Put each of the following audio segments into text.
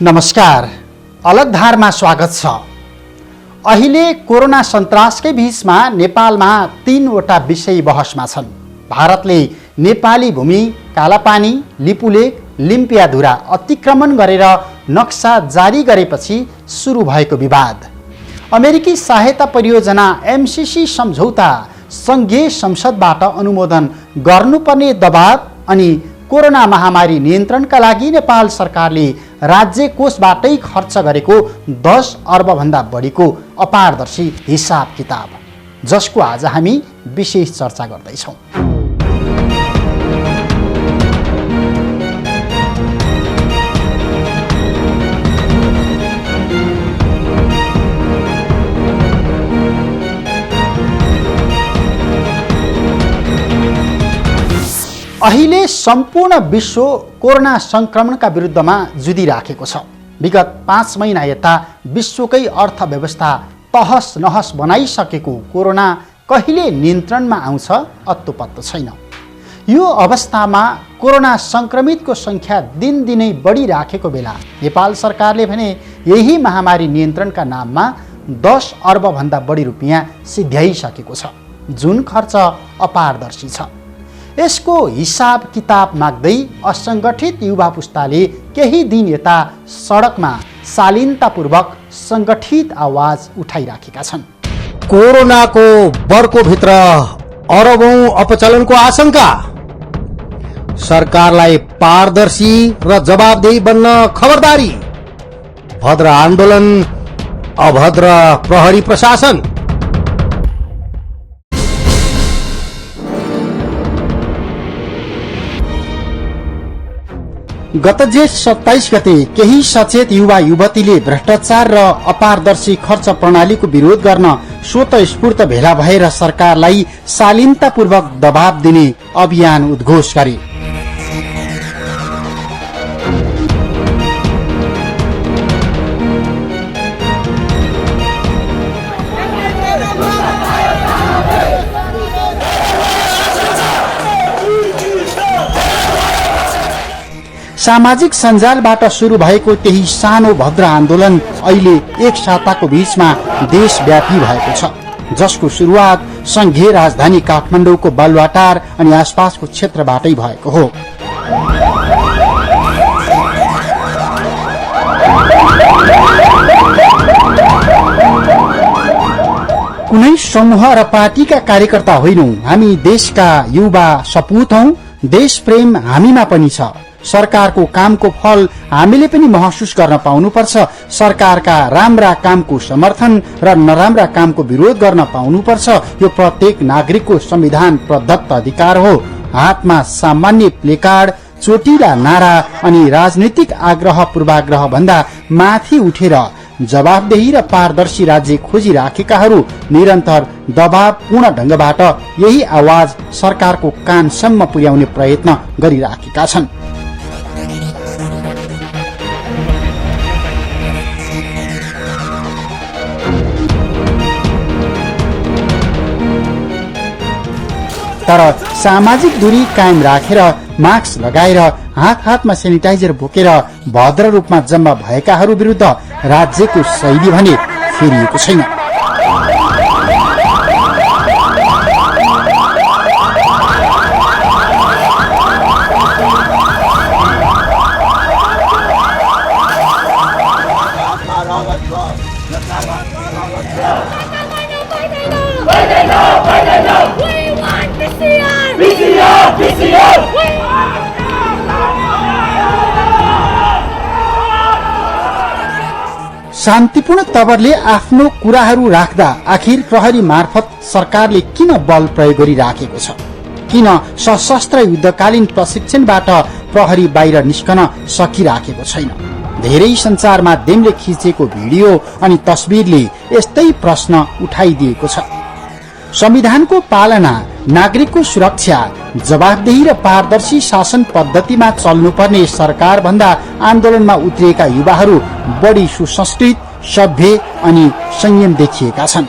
नमस्कार, अलग धारमा स्वागत छ। अहिले कोरोना सन्तासकै बीचमा नेपालमा 3वटा विषय बहसमा छन्। भारतले नेपाली भूमि कालापानी, लिपुलेक, लिम्पियाधुरा अतिक्रमण गरेर नक्सा जारी गरेपछि सुरु भएको विवाद, अमेरिकी सहायता परियोजना एमसीसी सम्झौता, संघीय संसदबाट अनुमोदन गर्नुपर्ने दबाव अनि कोरोना महामारी नियन्त्रणका लागि नेपाल सरकारले राज्य कोषबाटै खर्च गरेको 10 अर्बभन्दा बढीको अपारदर्शी हिसाब किताब, जसको आज हामी विशेष चर्चा गर्दैछौँ। अहिले सम्पूर्ण विश्व कोरोना संक्रमणका विरुद्धमा जुधिराखेको छ। विगत 5 महिना यता विश्वकै अर्थव्यवस्था तहस नहस बनाइसकेको कोरोना कहिले नियन्त्रणमा आउँछ अत्तोपत्तो छैन। यो अवस्थामा कोरोना संक्रमितको संख्या दिनदिनै बढिराखेको बेला नेपाल सरकारले भने यही महामारी नियन्त्रणका नाममा 10 अर्बभन्दा बढी रुपियाँ सिध्याइसकेको छ, जुन खर्च अपारदर्शी छ। यसको हिसाब किताब माग्दै असङ्गठित युवा पुस्ताले केही दिन यता सडकमा शालीनतापूर्वक सङ्गठित आवाज उठाइराखेका छन्। कोरोनाको बर्को भित्र अरबौं अपचलनको आशंका, सरकारलाई पारदर्शी र जवाबदेही बन्न खबरदारी, भद्र आन्दोलन, अभद्र प्रहरी प्रशासन। गत जेठ 27 गते केही सचेत युवा युवतीले भ्रष्टाचार र अपारदर्शी खर्च प्रणालीको विरोध गर्न स्वतस्फूर्त भेला भएर सरकारलाई शालीनतापूर्वक दबाव दिने अभियान उद्घोष गरे। सामाजिक सञ्जालबाट सुरु भएको त्यही सानो भद्र आन्दोलन अहिले एक साताको बीचमा देशव्यापी भएको छ, जसको सुरुवात संघीय राजधानी काठमाडौँको बालुवाटार अनि आसपासको क्षेत्रबाटै भएको हो। कुनै समूह र पार्टीका कार्यकर्ता होइनौं, हामी देशका युवा सपूत हौं। देश प्रेम हामीमा पनि छ। सरकारको कामको फल हामीले पनि महसुस गर्न पाउनुपर्छ। सरकारका राम्रा कामको समर्थन र नराम्रा कामको विरोध गर्न पाउनुपर्छ। यो प्रत्येक नागरिकको संविधान प्रदत्त अधिकार हो। हातमा सामान्य प्लेकार्ड, चोटिला नारा अनि राजनीतिक आग्रह पूर्वाग्रह भन्दा माथि उठेर जवाबदेही र पारदर्शी राज्य खोजिराखेकाहरू निरन्तर दबावपूर्ण ढंगबाट यही आवाज सरकारको कानसम्म पुर्याउने प्रयत्न गरिराखेका छन्। तर सामाजिक दूरी कायम राखेर, मास्क लगाएर, हातमा सेनिटाइजर बोकेर भद्र रूपमा जम्मा भएकाहरू विरुद्ध राज्यको शैली भने फेरिएको छैन। शान्तिपूर्ण तवरले आफ्नो कुराहरू राख्दा आखिर प्रहरी मार्फत सरकारले किन बल प्रयोग गरिराखेको छ? किन सशस्त्र युद्धकालीन प्रशिक्षणबाट प्रहरी बाहिर निस्कन सकिराखेको छैन? धेरै सञ्चार माध्यमले खिचेको भिडियो अनि तस्बिरले यस्तै प्रश्न उठाइदिएको छ। संविधानको पालना, नागरिकको सुरक्षा, जवाबदेही र पारदर्शी शासन पद्धतिमा चल्नुपर्ने सरकार भन्दा आन्दोलनमा उत्रिएका युवाहरू बढी सुसंस्कृत, सभ्य अनि संयम देखिएका छन्।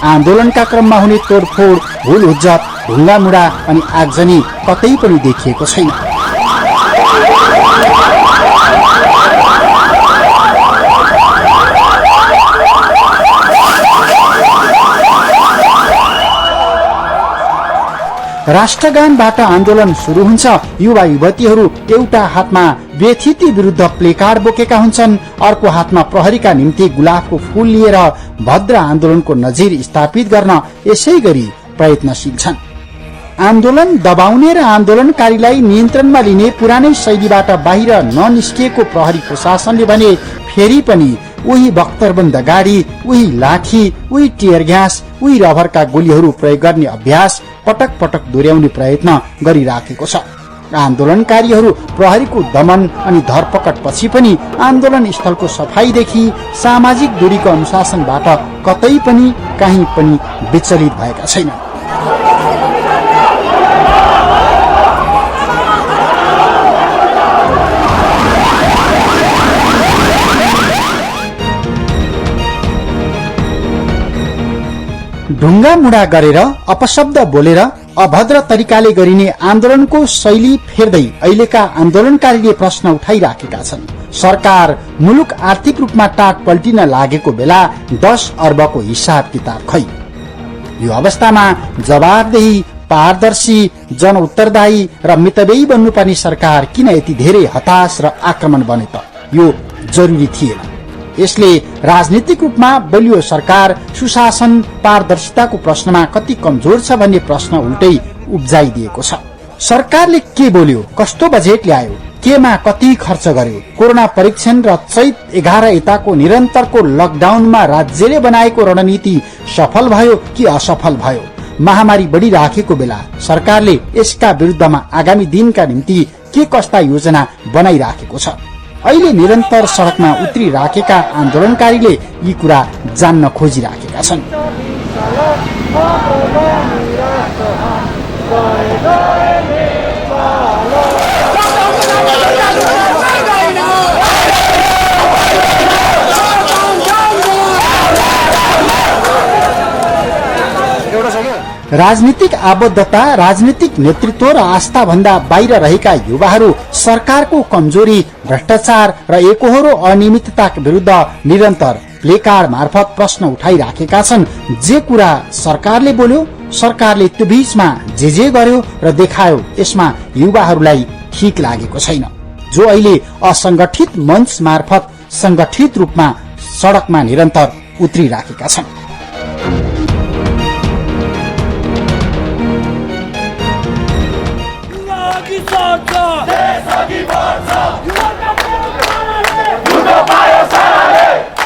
आन्दोलनका क्रममा हुने तोडफोड, भूल हुज्जत, ढुङ्गामुढा अनि आगजनी कतै पनि देखिएको छैन। राष्ट्रगानबाट आन्दोलन सुरु हुन्छ। युवा युवतीहरू एउटा हातमा व्यथिति विरुद्ध प्लेकार्ड बोकेका हुन्छन्, अर्को हातमा प्रहरीका निम्ति गुलाबको फूल लिएर भद्र आन्दोलनको नजिर स्थापित गर्न यसै गरी प्रयत्नशील छन्। आन्दोलन दबाउने र आन्दोलनकारीलाई नियन्त्रणमा लिने पुरानै शैलीबाट बाहिर ननिस्किएको प्रहरी प्रशासनले भने फेरि पनि उही बख्तरबन्द गाडी, उही लाठी, उही टियर ग्यास, उही रबरका गोलीहरू प्रयोग गर्ने अभ्यास पटक पटक दोहोर्याउने प्रयत्न गरिराखेको छ। आन्दोलनकारीहरू प्रहरीको दमन अनि धरपकड पछि पनि आन्दोलन स्थलको सफाईदेखि सामाजिक दूरीको अनुशासनबाट कतै पनि कहीँ पनि विचलित भएका छैनन्। ढुङ्गा मुडा गरेर, अपशब्द बोलेर, अभद्र तरिकाले गरिने आन्दोलनको शैली फेर्दै अहिलेका आन्दोलनकारीले प्रश्न उठाइराखेका छन्। सरकार मुलुक आर्थिक रूपमा टाट पल्टिन लागेको बेला 10 अर्बको हिसाब किताब खै। यो अवस्थामा जवाबदेही, पारदर्शी, जन उत्तरदायी र मितव्ययी बन्नुपर्ने सरकार किन यति धेरै हताश र आक्रमण बने त? यो जरुरी थिएन। यसले राजनीतिक रूपमा बलियो सरकार, सुशासन, पारदर्शिताको प्रश्नमा कति कमजोर छ भन्ने प्रश्न उल्टै उब्जाइदिएको छ। सरकारले के बोल्यो, कस्तो बजेट ल्यायो, केमा कति खर्च गर्यो, कोरोना परीक्षण र चैत 11 यताको निरन्तरको लकडाउनमा राज्यले बनाएको रणनीति सफल भयो कि असफल भयो? महामारी बढिराखेको बेला सरकारले यसका विरुद्धमा आगामी दिनका निम्ति के कस्ता योजना बनाइराखेको छ? अहिले निरन्तर सडकमा उत्रिराखेका आन्दोलनकारीले यी कुरा जान्न खोजिराखेका छन्। राजनीतिक आबद्धता, राजनीतिक नेतृत्व र आस्था भन्दा बाहिर रहेका युवाहरू सरकारको कमजोरी, भ्रष्टाचार र एकोहोरो अनियमितताका विरुद्ध निरन्तर प्लेकार्ड मार्फत प्रश्न उठाइराखेका छन्। जे कुरा सरकारले बोल्यो, सरकारले त्यो बीचमा जे गर्यो र देखायो, यसमा युवाहरूलाई ठीक लागेको छैन, जो अहिले असंगठित मञ्च मार्फत संगठित रूपमा सडकमा निरन्तर उत्रिराखेका छन्।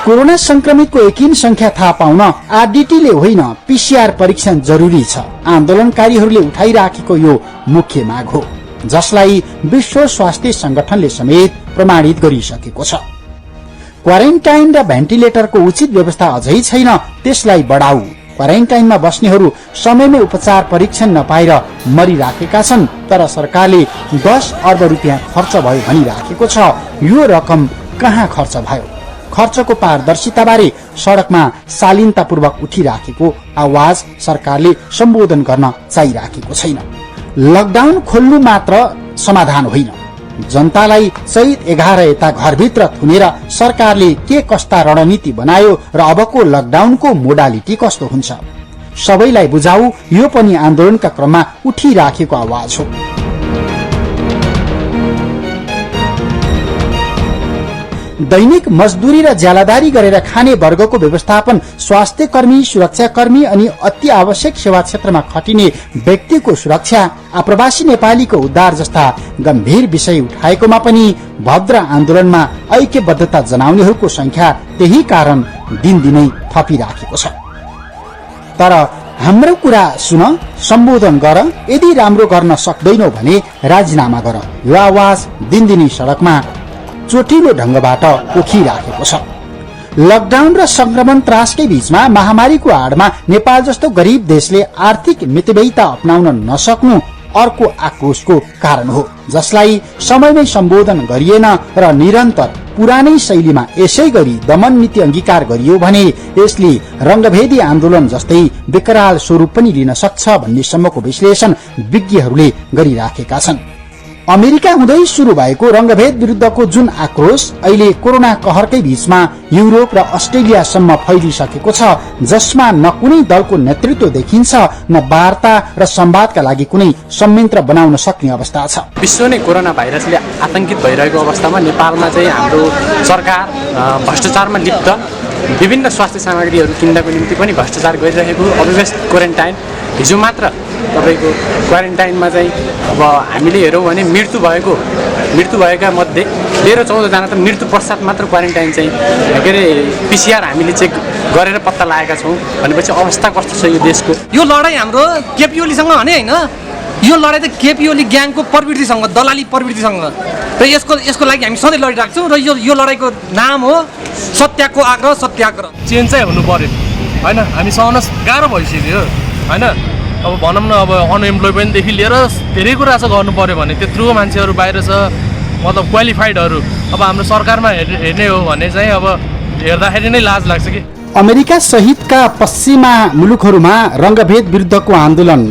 कोरोना संक्रमितको एकिन संख्या थाहा पाउन आरडीटीले होइन, पीसीआर परीक्षण जरुरी छ। आन्दोलनकारीहरूले उठाइराखेको यो मुख्य माग हो, जसलाई विश्व स्वास्थ्य संगठनले समेत प्रमाणित गरिसकेको छ। क्वारेन्टाइन र भेन्टिलेटरको उचित व्यवस्था अझै छैन, त्यसलाई बढाऊ। क्वारेन्टाइनमा बस्नेहरू समयमै उपचार परीक्षण नपाएर मरिराखेका छन्, तर सरकारले 10 अर्ब रुपियाँ खर्च भयो भनिराखेको छ। यो रकम कहाँ खर्च भयो? खर्चको पारदर्शिताबारे सडकमा शालीनतापूर्वक उठिराखेको आवाज सरकारले सम्बोधन गर्न चाहिराखेको छैन। लकडाउन खोल्नु मात्र समाधान होइन। जनतालाई चैत 11 यता घरभित्र थुनेर सरकारले के कस्ता रणनीति बनायो र अबको लकडाउनको मोडालिटी कस्तो हुन्छ, सबैलाई बुझाऊ। यो पनि आन्दोलनका क्रममा उठिराखेको आवाज हो। दैनिक मजदुरी र ज्यालादारी गरेर खाने वर्गको व्यवस्थापन, स्वास्थ्य कर्मी, सुरक्षा कर्मी अनि अति आवश्यक सेवा क्षेत्रमा खटिने व्यक्तिको सुरक्षा, आप्रवासी नेपालीको उद्धार जस्ता गम्भीर विषय उठाएकोमा पनि भद्र आन्दोलनमा ऐक्यबद्धता जनाउनेहरूको संख्या त्यही कारण दिनदिनै थपिराखेको छ। तर हाम्रो कुरा सुन, सम्बोधन गर। यदि राम्रो गर्न सक्दैनौ भने राजीनामा गर। यो आवाज दिनदिनै सडकमा चोटिलो ढंगबाट उठिराखेको छ। लकडाउन र संक्रमण त्रासकै बीचमा महामारीको आडमा नेपाल जस्तो गरीब देशले आर्थिक मितव्ययिता अपनाउन नसक्नु अर्को आक्रोशको कारण हो, जसलाई समयमै सम्बोधन गरिएन र निरन्तर पुरानै शैलीमा यसै गरी दमन नीति अंगीकार गरियो भने यसले रंगभेदी आन्दोलन जस्तै विकराल स्वरूप पनि लिन सक्छ भन्ने सम्मको विश्लेषण विज्ञहरूले गरिराखेका छन्। अमेरिका हुँदै सुरु भएको रङ्गभेद विरुद्धको जुन आक्रोश अहिले कोरोना कहरकै बीचमा युरोप र अस्ट्रेलियासम्म फैलिसकेको छ, जसमा न कुनै दलको नेतृत्व देखिन्छ न वार्ता र संवादका लागि कुनै संयन्त्र बनाउन सक्ने अवस्था छ। विश्व नै कोरोना भाइरसले आतंकित भइरहेको अवस्थामा नेपालमा चाहिँ हाम्रो सरकार भ्रष्टाचारमा लिप्त, विभिन्न स्वास्थ्य सामग्रीहरू किन्नको निम्ति पनि भ्रष्टाचार गरिरहेको, अव्यवस्थित क्वारेन्टाइन। हिजो मात्र तपाईँको क्वारेन्टाइनमा चाहिँ अब हामीले हेरौँ भने मृत्यु भएका मध्ये 13-14 जना त मृत्यु पश्चात मात्र क्वारेन्टाइन चाहिँ के अरे PCR हामीले चेक गरेर पत्ता लगाएका छौँ भनेपछि अवस्था कस्तो छ यो देशको। यो लडाइँ हाम्रो केपी ओलीसँग भने होइन, यो लडाइँ त केपी ओली ग्याङको प्रवृत्तिसँग, दलाली प्रवृत्तिसँग, र यसको लागि हामी सधैँ लडिरहेको छौँ। र यो लडाइँको नाम हो सत्याको आग्रह, सत्याग्रह। चेन्ज चाहिँ हुनु पर्यो होइन, हामी सहन गाह्रो भइसक्यो होइन। अब भनौँ न, अब अनएम्प्लोइमेन्टदेखि लिएर धेरै कुरा छ गर्नु पर्यो भने त्यत्रो मान्छेहरू बाहिर छ, मतलब क्वालिफाइडहरू। अब हाम्रो सरकारमा हेर्ने हो भने चाहिँ अब हेर्दाखेरि नै लाज लाग्छ कि। अमेरिका सहितका पश्चिमा मुलुकहरूमा रङ्गभेद विरुद्धको आन्दोलन,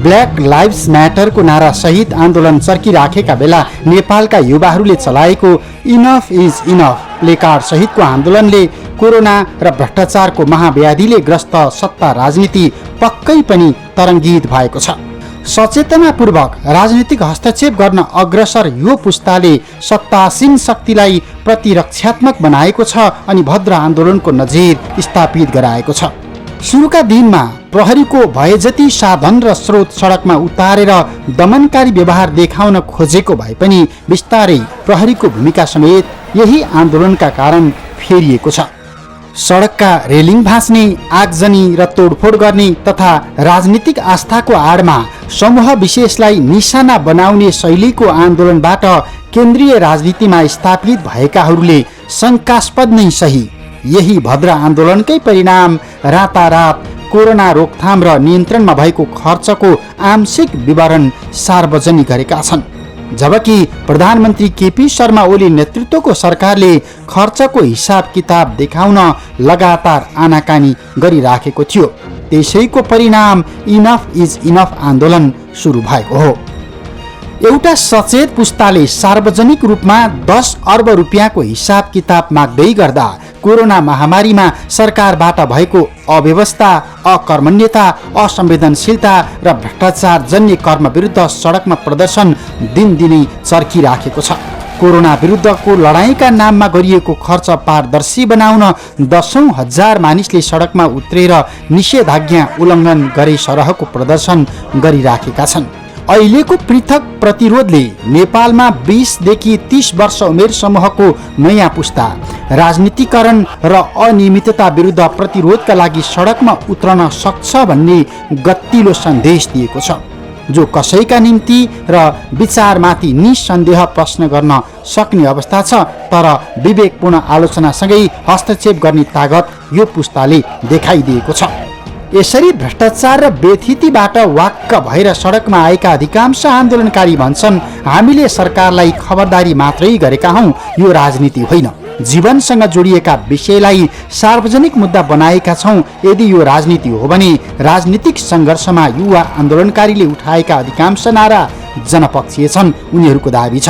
ब्ल्याक लाइभ्स म्याटरको नारा सहित आन्दोलन चर्किराखेका बेला नेपालका युवाहरूले चलाएको इनफ इज इनफ प्लेकार्ड सहितको आन्दोलनले कोरोना र भ्रष्टाचारको महाव्याधिले ग्रस्त सत्ता राजनीति पक्कै पनि तरङ्गित भएको छ। सचेतनापूर्वक राजनीतिक हस्तक्षेप गर्न अग्रसर यो पुस्ताले सत्तासीन शक्तिलाई प्रतिरक्षात्मक बनाएको छ अनि भद्र आन्दोलनको नजिर स्थापित गराएको छ। सुरुका दिनमा प्रहरीको भए जति साधन र स्रोत सडकमा उतारेर दमनकारी व्यवहार देखाउन खोजेको भए पनि बिस्तारै प्रहरीको भूमिका समेत यही आन्दोलनका कारण फेरिएको छ। सडकका रेलिङ भाँच्ने, आगजनी र तोडफोड गर्ने तथा राजनीतिक आस्थाको आडमा समूह विशेषलाई निशाना बनाउने शैलीको आन्दोलनबाट केन्द्रीय राजनीतिमा स्थापित भएकाहरूले शङ्कास्पद नै सही यही भद्र आन्दोलनकै परिणाम रातारात कोरोना रोकथाम र नियन्त्रणमा भएको खर्चको आंशिक विवरण सार्वजनिक गरेका छन्। जबकि प्रधानमन्त्री केपी शर्मा ओली नेतृत्वको सरकारले खर्चको हिसाब किताब देखाउन लगातार आनाकानी गरिराखेको थियो। त्यसैको परिणाम इनफ इज इनफ आन्दोलन सुरु भएको हो। एउटा सचेत पुस्ताले सार्वजनिक रूपमा 10 अर्ब रुपियाँको हिसाब किताब माग्दै गर्दा कोरोना महामारीमा सरकारबाट भएको अव्यवस्था, अकर्मण्यता, असंवेदनशीलता र भ्रष्टाचार जन्य कर्म विरुद्ध सडकमा प्रदर्शन दिनदिनै चर्किराखेको छ। कोरोना विरुद्धको लडाईँका नाममा गरिएको खर्च पारदर्शी बनाउन 10,000 मानिसले सडकमा उत्रेर निषेधाज्ञा उल्लङ्घन गरी सरहको प्रदर्शन गरिराखेका छन्। अहिलेको पृथक प्रतिरोधले नेपालमा 20 देखि 30 वर्ष उमेर समूहको नयाँ पुस्ता राजनीतिकरण र अनियमितता विरुद्ध प्रतिरोधका लागि सडकमा उत्रन सक्छ भन्ने गतिलो सन्देश दिएको छ, जो कसैका निम्ति र विचारमाथि निसन्देह प्रश्न गर्न सक्ने अवस्था छ। तर विवेकपूर्ण आलोचनासँगै हस्तक्षेप गर्ने तागत यो पुस्ताले देखाइदिएको छ। यसरी भ्रष्टाचार र बेथितिबाट वाक्क भएर सडकमा आएका अधिकांश आन्दोलनकारी भन्छन्, हामीले सरकारलाई खबरदारी मात्रै गरेका हौं, यो राजनीति होइन। जीवनसँग जोडिएका विषयलाई सार्वजनिक मुद्दा बनाएका छौं। यदि यो राजनीति हो भने राजनीतिक सङ्घर्षमा युवा आन्दोलनकारीले उठाएका अधिकांश नारा जनपक्षीय छन्, उनीहरूको दाबी छ।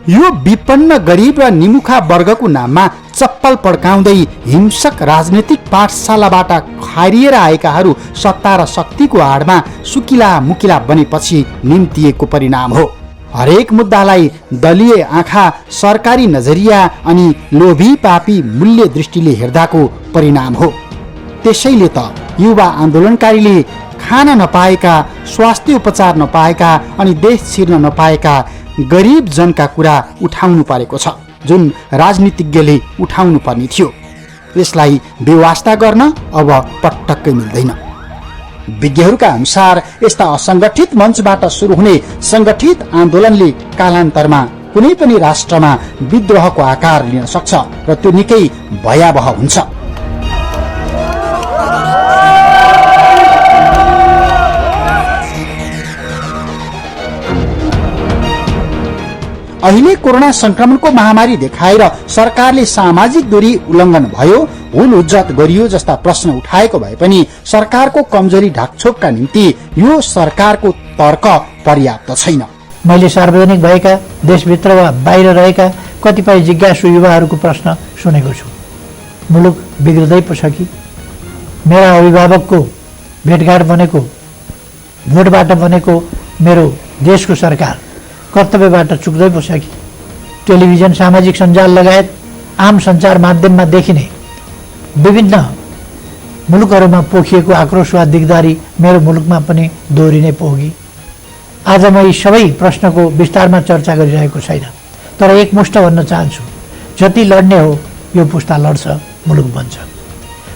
यो विपन्न गरिब र निमुखा वर्गको नाममा चप्पल पड्काउँदै हिंसक राजनीतिक पाठशालाबाट खारिएर आएकाहरू सत्ता र शक्तिको आडमा सुकिला मुकिला बनेपछि निम्तिएको परिणाम हो। हरेक मुद्दालाई दलीय आँखा, सरकारी नजरिया अनि लोभी पापी मूल्य दृष्टिले हेर्दाको परिणाम हो। त्यसैले त युवा आन्दोलनकारीले खान नपाएका, स्वास्थ्य उपचार नपाएका अनि देश छिर्न नपाएका गरिब जनका कुरा उठाउनु परेको छ, जुन राजनीतिज्ञले उठाउनु पर्ने थियो। यसलाई बेवास्ता गर्न अब पटक्कै मिल्दैन। विज्ञहरूका अनुसार यस्ता असंगठित मञ्चबाट सुरु हुने संगठित आन्दोलनले कालान्तरमा कुनै पनि राष्ट्रमा विद्रोहको आकार लिन सक्छ र त्यो निकै भयावह हुन्छ। अहिले कोरोना संक्रमणको महामारी देखाएर सरकारले सामाजिक दूरी उल्लङ्घन भयो, हुल हुज्जत गरियो जस्ता प्रश्न उठाएको भए पनि सरकारको कमजोरी ढाकछोपका निम्ति यो सरकारको तर्क पर्याप्त छैन। मैले सार्वजनिक भएका देशभित्र वा बाहिर रहेका कतिपय जिज्ञासु युवाहरूको प्रश्न सुनेको छु। मुलुक बिग्रदै पो छ कि? मेरा अभिभावकको भेटघाट बनेको, भोटबाट बनेको मेरो देशको सरकार कर्तव्यबाट चुक्दै पो छ कि? टेलिभिजन, सामाजिक सञ्जाल लगायत आम सञ्चार माध्यममा देखिने विभिन्न मुलुकहरूमा पोखिएको आक्रोश वा दिगदारी मेरो मुलुकमा पनि दोहोरिने पो हो कि? आज म यी सबै प्रश्नको विस्तारमा चर्चा गरिरहेको छैन, तर एकमुष्ट भन्न चाहन्छु, जति लड्ने हो यो पुस्ता लड्छ, मुलुक बन्छ।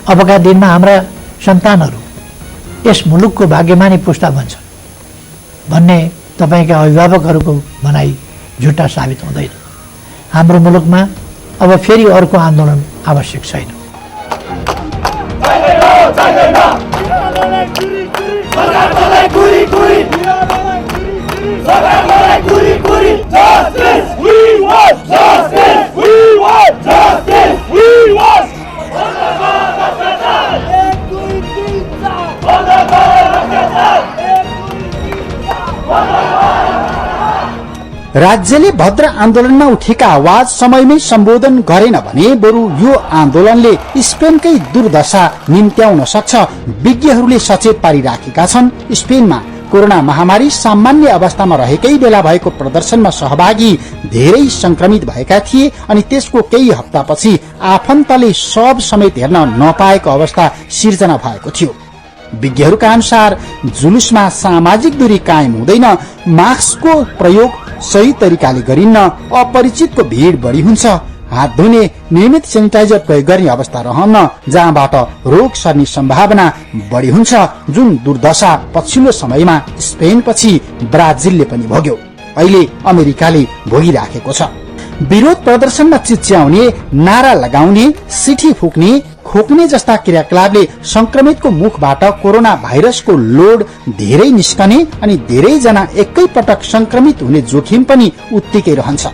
अबका दिनमा हाम्रा सन्तानहरू यस मुलुकको भाग्यमानी पुस्ता बन्छ भन्ने तपाईका अभिभावकहरूको भनाइ झुट्टा साबित हुँदैन। हाम्रो मुलुकमा अब फेरि अर्को आन्दोलन आवश्यक छैन। राज्यले भद्र आन्दोलनमा उठेका आवाज समयमै सम्बोधन गरेन भने बरु यो आन्दोलनले स्पेनकै दुर्दशा निम्त्याउन सक्छ। विज्ञहरूले सचेत पारिराखेका छन्। स्पेनमा कोरोना महामारी सामान्य अवस्थामा रहेकै बेला भएको प्रदर्शनमा सहभागी धेरै संक्रमित भएका थिए अनि त्यसको केही हप्तापछि आफन्तले सब समेत हेर्न नपाएको अवस्था सिर्जना भएको थियो। विज्ञहरूका अनुसार जुलुसमा सामाजिक दूरी कायम हुँदैन, मास्कको प्रयोग सही तरिकाले गरिन्न, अपरिचितको भीड़ बढी हुन्छ, हात धुने, नियमित सेनिटाइजर प्रयोग गर्ने अवस्था रहन्न, जहाँबाट रोग सर्ने सम्भावना बढी हुन्छ, जुन दुर्दशा पछिल्लो समयमा स्पेन पछि ब्राजिलले पनि भोग्यो, अहिले अमेरिकाले भोगिराखेको छ। विरोध प्रदर्शनमा चिच्याउने, नारा लगाउने, सिठी फुक्ने, खोक्ने जस्ता क्रियाकलापले संक्रमितको मुखबाट कोरोना भाइरसको लोड धेरै निस्कने अनि धेरै जना एकै पटक संक्रमित हुने जोखिम पनि उत्तिकै रहन्छ।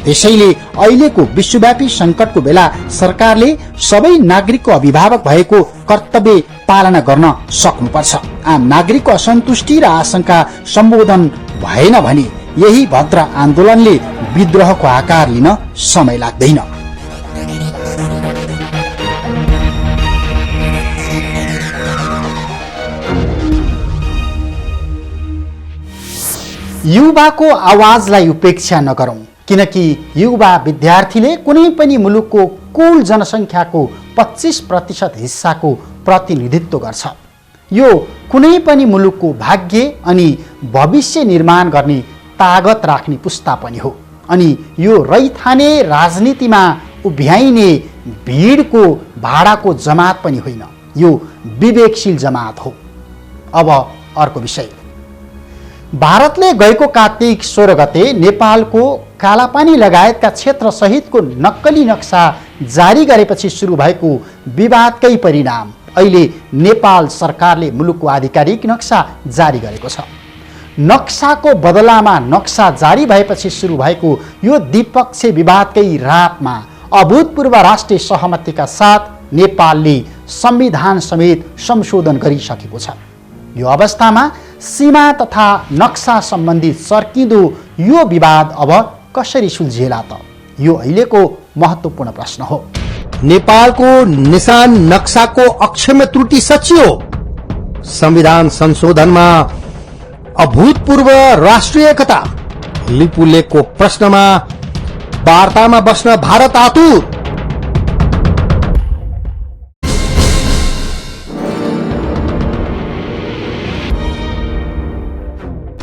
त्यसैले अहिलेको विश्वव्यापी संकटको बेला सरकारले सबै नागरिकको अभिभावक भएको कर्तव्य पालना गर्न सक्नुपर्छ। आम नागरिकको असन्तुष्टि र आशंका सम्बोधन भएन भने यही भद्र आन्दोलनले विद्रोहको आकार लिन समय लाग्दैन। युवाको आवाजलाई उपेक्षा नगरौं, किनकि युवा विद्यार्थीले कुनै पनि मुलुकको कुल जनसङ्ख्याको 25% हिस्साको प्रतिनिधित्व गर्छ। यो कुनै पनि मुलुकको भाग्य अनि भविष्य निर्माण गर्ने तागत राख्ने पुस्ता पनि हो अनि यो रैथाने राजनीतिमा उभ्याइने भिडको भाडाको जमात पनि होइन, यो विवेकशील जमात हो। अब अर्को विषय, भारतले गएको कार्तिक 16 गते नेपालको कालापानी लगायतका क्षेत्र सहितको नक्कली नक्सा जारी गरेपछि सुरु भएको विवादकै परिणाम अहिले नेपाल सरकारले मुलुकको आधिकारिक नक्सा जारी गरेको छ। नक्साको बदलामा नक्सा जारी भएपछि सुरु भएको यो द्विपक्षीय विवादकै रातमा अभूतपूर्व राष्ट्रिय सहमतिका साथ नेपालले संविधान समेत संशोधन गरिसकेको छ। यो अवस्थामा सीमा तथा नक्सा सम्बन्धी सर्किँदो यो विवाद अब कसरी सुल्झिएला त? यो अहिलेको महत्त्वपूर्ण प्रश्न हो। नेपालको निशान नक्साको अक्षम्य त्रुटि सचियो, संविधान संशोधनमा अभूतपूर्व राष्ट्रिय एकता, लिपुलेखको प्रश्नमा वार्तामा बस्न भारत आतुर।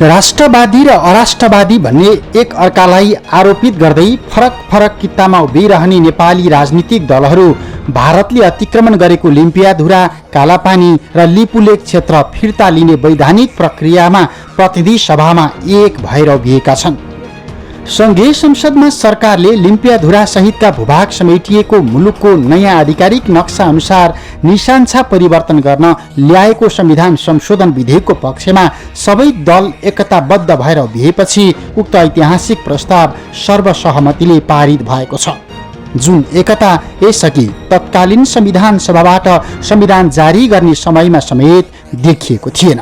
राष्ट्रवादी र अराष्ट्रवादी भन्ने एक अर्कालाई आरोपित गर्दै फरक फरक कित्तामा उभिरहने नेपाली राजनीतिक दलहरू भारतले अतिक्रमण गरेको लिम्पियाधुरा, कालापानी र लिपुलेक क्षेत्र फिर्ता लिने वैधानिक प्रक्रियामा प्रतिनिधि सभामा एक भएर उभिएका छन्। संघीय संसदमा सरकारले लिम्पियाधुरा सहितका भूभाग समेटिएको मुलुकको नयाँ आधिकारिक नक्सा अनुसार निशान्छा परिवर्तन गर्न ल्याएको संविधान संशोधन विधेयकको पक्षमा सबै दल एकताबद्ध भएर उभिएपछि उक्त ऐतिहासिक प्रस्ताव सर्वसहमतिले पारित भएको छ, जुन एकता यसअघि तत्कालीन संविधान सभाबाट संविधान जारी गर्ने समयमा समेत देखिएको थिएन।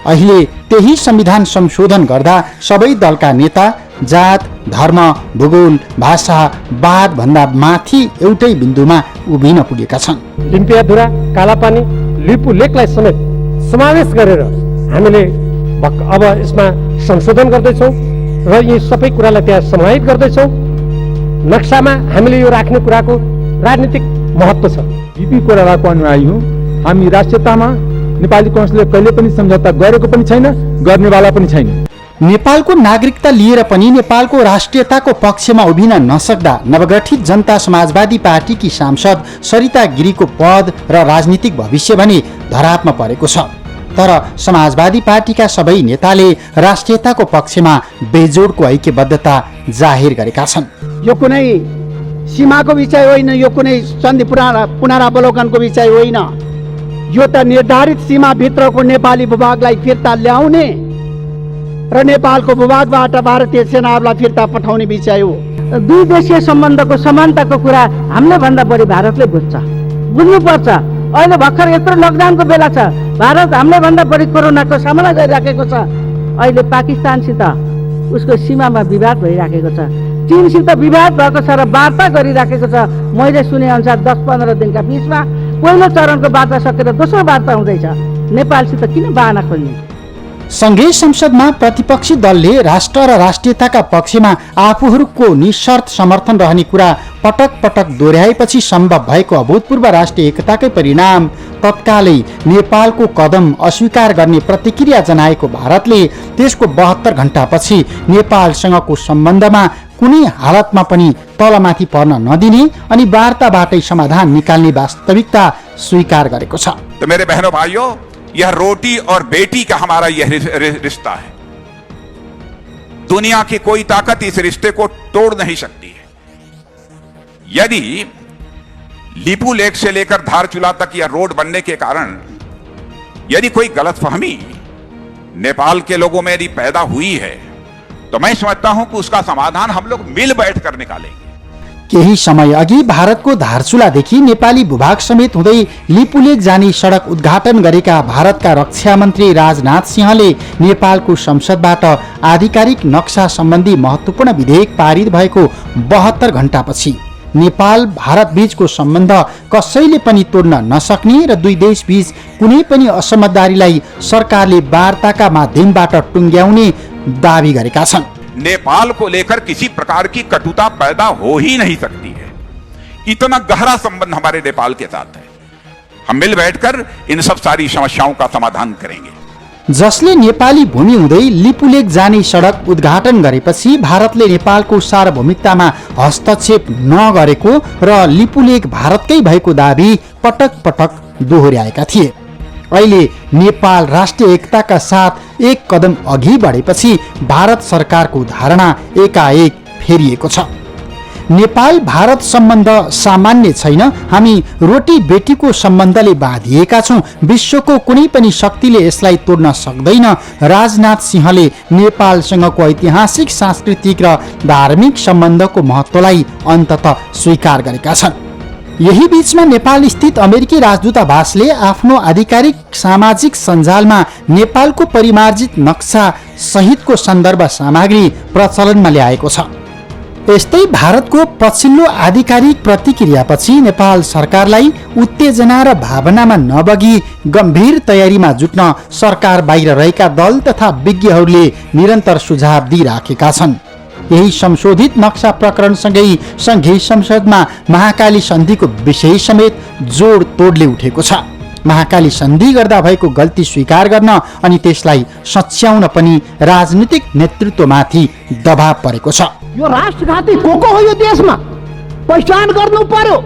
अहिले त्यही संविधान संशोधन गर्दा सबै दलका नेता जात, धर्म, भूगोल, भाषा, वाद भन्दा माथि एउटै बिन्दुमा उभिन पुगेका छन्। लिम्पियाधुरा, कालापानी, लिपुलेकलाई समेत समावेश गरेर हामीले अब यसमा संशोधन गर्दैछौँ र यी सबै कुरालाई त्यहाँ समाहित गर्दैछौँ। नक्सामा हामीले यो राख्ने कुराको राजनीतिक महत्त्व छ। बिपी कोइरालाको अनुयायी हुँ। हामी राष्ट्रियतामा नेपाली कांग्रेसले कहिले पनि सम्झौता गरेको पनि छैन, गर्नेवाला पनि छैन। नेपालको नागरिकता लिएर पनि नेपालको राष्ट्रियताको पक्षमा उभिन नसक्दा नवगठित जनता समाजवादी पार्टीकी सांसद सरिता गिरीको पद र राजनीतिक भविष्य भने धरापमा परेको छ। तर समाजवादी पार्टीका सबै नेताले राष्ट्रियताको पक्षमा बेजोडको ऐक्यबद्धता जाहेर गरेका छन्। यो कुनै सीमाको विषय होइन, यो कुनै सन्धि पुनरावलोकनको विषय होइन। यो त निर्धारित सीमाभित्रको नेपाली भूभागलाई फिर्ता ल्याउने र नेपालको भूभागबाट भारतीय सेनाहरूलाई फिर्ता पठाउने विषय हो। दुई देशीय सम्बन्धको समानताको कुरा हामीले भन्दा बढी भारतले बुझ्नुपर्छ। अहिले भर्खर यत्रो लकडाउनको बेला छ, भारत हामीले भन्दा बढी कोरोनाको सामना गरिराखेको छ। अहिले पाकिस्तानसित उसको सीमामा विवाद भइराखेको छ, चीनसित विवाद भएको छ र वार्ता गरिराखेको छ। मैले सुने अनुसार 10-15 दिनका बिचमा पहिलो चरणको वार्ता सकेर दोस्रो वार्ता हुँदैछ। नेपालसित किन बहाना खोल्ने? संघीय संसदमा प्रतिपक्षी दलले राष्ट्र र राष्ट्रियताका पक्षमा आफूहरूको निशर्त समर्थन रहने कुरा पटक पटक दोहोर्याएपछि सम्भव भएको अभूतपूर्व राष्ट्रिय एकताकै परिणाम तत्कालै नेपालको कदम अस्वीकार गर्ने प्रतिक्रिया जनाएको भारतले त्यसको 72 घण्टापछि नेपालसँगको सम्बन्धमा कुनै हालतमा पनि तलमाथि पर्न नदिने अनि वार्ताबाटै समाधान निकाल्ने वास्तविकता स्वीकार गरेको छ। तो मेरे बहनों भाइयों, यह रोटी और बेटी का हमारा यह रिश्ता है। दुनिया की कोई ताकत इस रिश्ते को तोड़ नहीं सकती है। यदि लिपुलेक से लेकर धारचूला तक यह रोड बनने के कारण यदि कोई गलतफहमी नेपाल के लोगों में यदि पैदा हुई है तो मैं समझता हूं कि उसका समाधान हम लोग मिल बैठ कर निकालेंगे। केही समय अघि भारतको धारचुलादेखि नेपाली भूभाग समेत हुँदै लिपुलेक जाने सडक उद्घाटन गरेका भारतका रक्षा मन्त्री राजनाथ सिंहले नेपालको संसदबाट आधिकारिक नक्सा सम्बन्धी महत्त्वपूर्ण विधेयक पारित भएको 72 घण्टापछि नेपाल भारत बीचको सम्बन्ध कसैले पनि तोड्न नसक्ने र दुई देश बीच कुनै पनि असमझदारीलाई सरकारले वार्ताका माध्यमबाट टुङ्ग्याउने दावी गरेका छन्। नेपाल को लेकर किसी प्रकार की कटुता पैदा हो ही नहीं सकती है। इतना गहरा संबंध हमारे नेपाल के साथ है। हम मिल बैठकर इन सब सारी समस्याओं का समाधान करेंगे। जसले नेपाली भूमि हुँदै लिपुलेक जाने सडक उद्घाटन गरेपछि भारतले नेपालको सार्वभौमिकतामा हस्तक्षेप नगरेको र लिपुलेक भारतकै भएको दावी पटक पटक दोहोर्याएका थिए। अहिले नेपाल राष्ट्रिय एकताका साथ एक कदम अघि बढेपछि भारत सरकारको धारणा एकाएक फेरिएको छ। नेपाल भारत सम्बन्ध सामान्य छैन, हामी रोटी बेटीको सम्बन्धले बाँधिएका छौं, विश्वको कुनै पनि शक्तिले यसलाई तोड्न सक्दैन। राजनाथ सिंहले नेपालसँगको ऐतिहासिक, सांस्कृतिक र धार्मिक सम्बन्धको महत्त्वलाई अन्ततः स्वीकार गरेका छन्। यही बीचमा नेपाल स्थित अमेरिकी राजदूतावासले आफ्नो आधिकारिक सामाजिक सञ्जालमा नेपालको परिमार्जित नक्सा सहितको सन्दर्भ सामग्री प्रचलनमा ल्याएको छ। यस्तै भारतको पछिल्लो आधिकारिक प्रतिक्रियापछि नेपाल सरकारलाई उत्तेजना र भावनामा नबगी गम्भीर तयारीमा जुट्न सरकार बाहिर रहेका दल तथा विज्ञहरूले निरन्तर सुझाव दिइराखेका छन्। यही संशोधित नक्सा प्रकरणसँगै संघीय संसदमा महाकाली सन्धिको विषय समेत जोड तोडले उठेको छ। महाकाली सन्धि गर्दा भएको गल्ती स्वीकार गर्न अनि त्यसलाई सच्याउन पनि राजनीतिक नेतृत्वमाथि दबाव परेको छ। यो राष्ट्रघाती को हो यो देशमा पहिचान गर्नु पर्यो।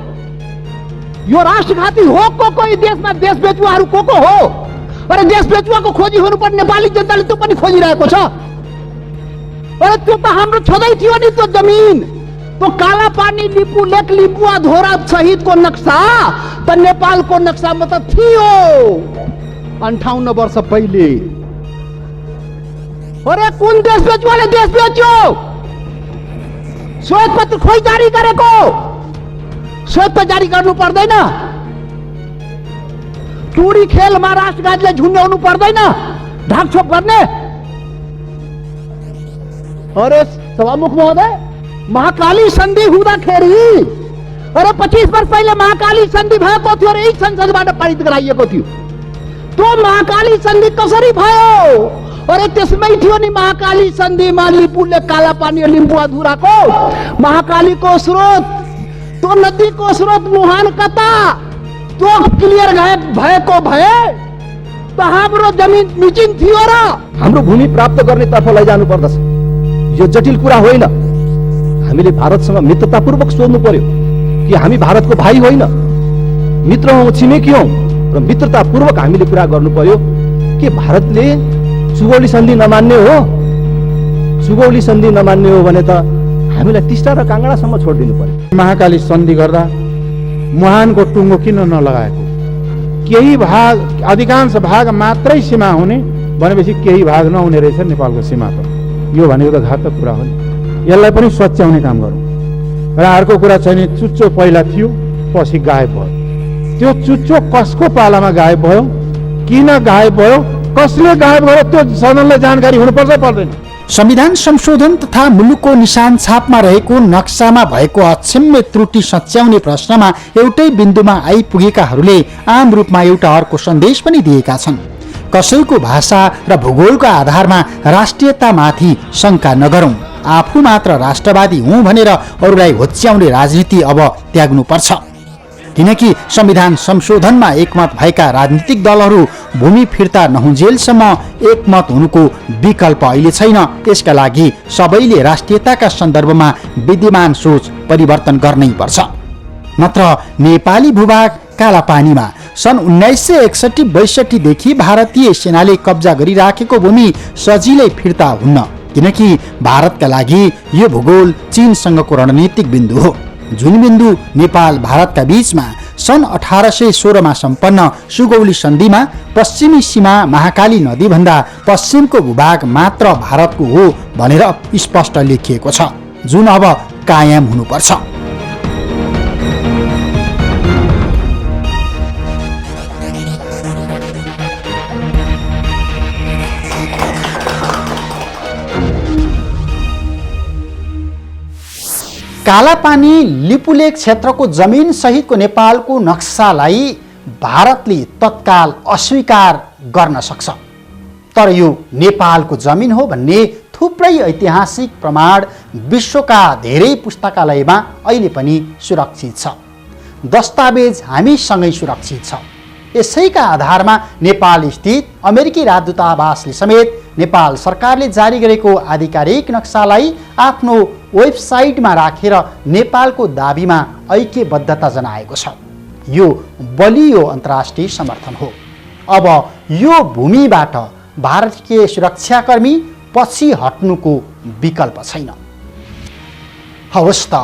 यो राष्ट्रघाती हो को यी देशमा देश बेचुवाहरू को हो? अरे देश बेचुवाको खोजी हुनुपर्ने नेपाली जनताले त्यो पनि खोजिरहेको छ। अरे त्यो त हाम्रो छँदै थियो नि त्यो जमिन, त्यो काला पानी लिपु लेक लिपुवा धोरा सहितको नक्सा त नेपालको नक्सामा त थियो 58 वर्ष पहिले। अरे कुन देश बेचुवाले देश बेच्यो? श्वेतपत्र खोइ जारी गरेको, श्वेतपत्र जारी गर्नु पर्दैन? टुरी खेलमा राष्ट्रघातीले झुन्ड्याउनु पर्दैन? ढाकछोप गर्ने? अरे सभामुख महोदय, महाकाली सन्धि हुँदाखेरि, अरे 25 वर्ष पहिले महाकाली सन्धि भएको थियो र यही संसदबाट पारित गराइएको थियो। त्यो महाकाली सन्धि कसरी भयो? अरे त्यसमै थियो नि महाकाली सन्धिमा लिपुले काला पानी लिम्बुवाधुराको महाकालीको स्रोत, त्यो नदीको स्रोत मुहान कता, त्यो क्लियर भएको भए त हाम्रो जमिन मिचिन थियो र हाम्रो भूमि प्राप्त गर्ने तर्फ लैजानु पर्दछ। यो जटिल कुरा होइन। हामीले भारतसँग मित्रतापूर्वक सोध्नु पर्यो कि हामी भारतको भाइ होइन, मित्र हौं, छिमेकी हौं र मित्रतापूर्वक हामीले कुरा गर्नु पर्यो कि भारतले सुगौली सन्धि नमान्ने हो। सुगौली सन्धि नमान्ने हो भने त हामीलाई टिस्टा र काङ्गडासम्म छोडिदिनु पर्यो। महाकाली सन्धि गर्दा मुहानको टुङ्गो किन नलगाएको? केही भाग, अधिकांश भाग मात्रै सीमा हुने भनेपछि केही भाग नहुने रहेछ नेपालको सीमा त। यो भनेको त घातक कुरा हो नि। यसलाई पनि सच्याउने काम गरौँ। र अर्को कुरा चाहिँ नि चुच्चो पहिला थियो, पछि गायब भयो। त्यो चुच्चो कसको पालामा गायब भयो, किन गायब भयो, कसले गायब भयो, त्यो सदनलाई जानकारी हुनुपर्छ पर्दैन? संविधान संशोधन तथा मुलुकको निशान छापमा रहेको नक्सामा भएको अक्षम्य त्रुटि सच्याउने प्रश्नमा एउटै बिन्दुमा आइपुगेकाहरूले आम रूपमा एउटा अर्को सन्देश पनि दिएका छन्। कसैको भाषा र भूगोलको आधारमा राष्ट्रियतामाथि शङ्का नगरौं। आफू मात्र राष्ट्रवादी हुँ भनेर अरूलाई होच्याउने राजनीति अब त्याग्नुपर्छ। किनकि संविधान संशोधनमा एकमत भएका राजनीतिक दलहरू भूमि फिर्ता नहुन्जेलसम्म एकमत हुनुको विकल्प अहिले छैन। यसका लागि सबैले राष्ट्रियताका सन्दर्भमा विद्यमान सोच परिवर्तन गर्नै पर्छ। नत्र नेपाली भूभाग कालापानीमा सन् 1961-62 देखि भारतीय सेनाले कब्जा गरिराखेको भूमि सजिलै फिर्ता हुन्न, किनकि भारतका लागि यो भूगोल चीनसँगको रणनीतिक बिन्दु हो, जुन बिन्दु नेपाल भारतका बीचमा सन् 1816 सम्पन्न सुगौली सन्धिमा पश्चिमी सीमा महाकाली नदीभन्दा पश्चिमको भूभाग मात्र भारतको हो भनेर स्पष्ट लेखिएको छ, जुन अब कायम हुनुपर्छ। कालापानी लिपुलेक क्षेत्रको जमिन सहितको नेपालको नक्सालाई भारतले तत्काल अस्वीकार गर्न सक्छ, तर यो नेपालको जमिन हो भन्ने थुप्रै ऐतिहासिक प्रमाण विश्वका धेरै पुस्तकालयमा अहिले पनि सुरक्षित छ। दस्तावेज हामीसँगै सुरक्षित छ। यसैका आधारमा नेपाल स्थित अमेरिकी राजदूतावासले समेत नेपाल सरकारले जारी गरेको आधिकारिक नक्सालाई आफ्नो वेबसाइटमा राखेर नेपालको दाबीमा ऐक्यबद्धता जनाएको छ। यो बलियो अन्तर्राष्ट्रिय समर्थन हो। अब यो भूमिबाट भारतीय सुरक्षाकर्मी पछि हट्नुको विकल्प छैन। हवस् त,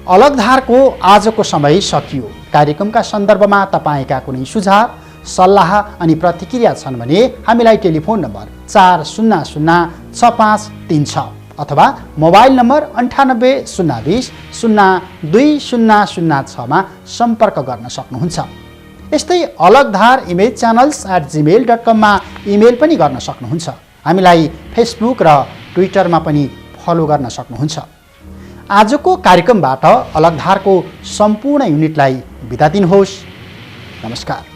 अलगधारको आजको समय सकियो। कार्यक्रमका सन्दर्भमा तपाईका कुनै सुझाव, सल्लाह अनि प्रतिक्रिया छन् भने हामीलाई टेलिफोन नम्बर 40065336 अथवा मोबाइल नम्बर 9802002006 मा सम्पर्क गर्न सक्नुहुन्छ। यस्तै अलगधार इमेज channels@gmail.com मा इमेल पनि गर्न सक्नुहुन्छ। हामीलाई फेसबुक र ट्विटरमा पनि फलो गर्न सक्नुहुन्छ। आजको कार्यक्रमबाट अलगधारको सम्पूर्ण युनिटलाई बिदा दिनुहोस्। नमस्कार।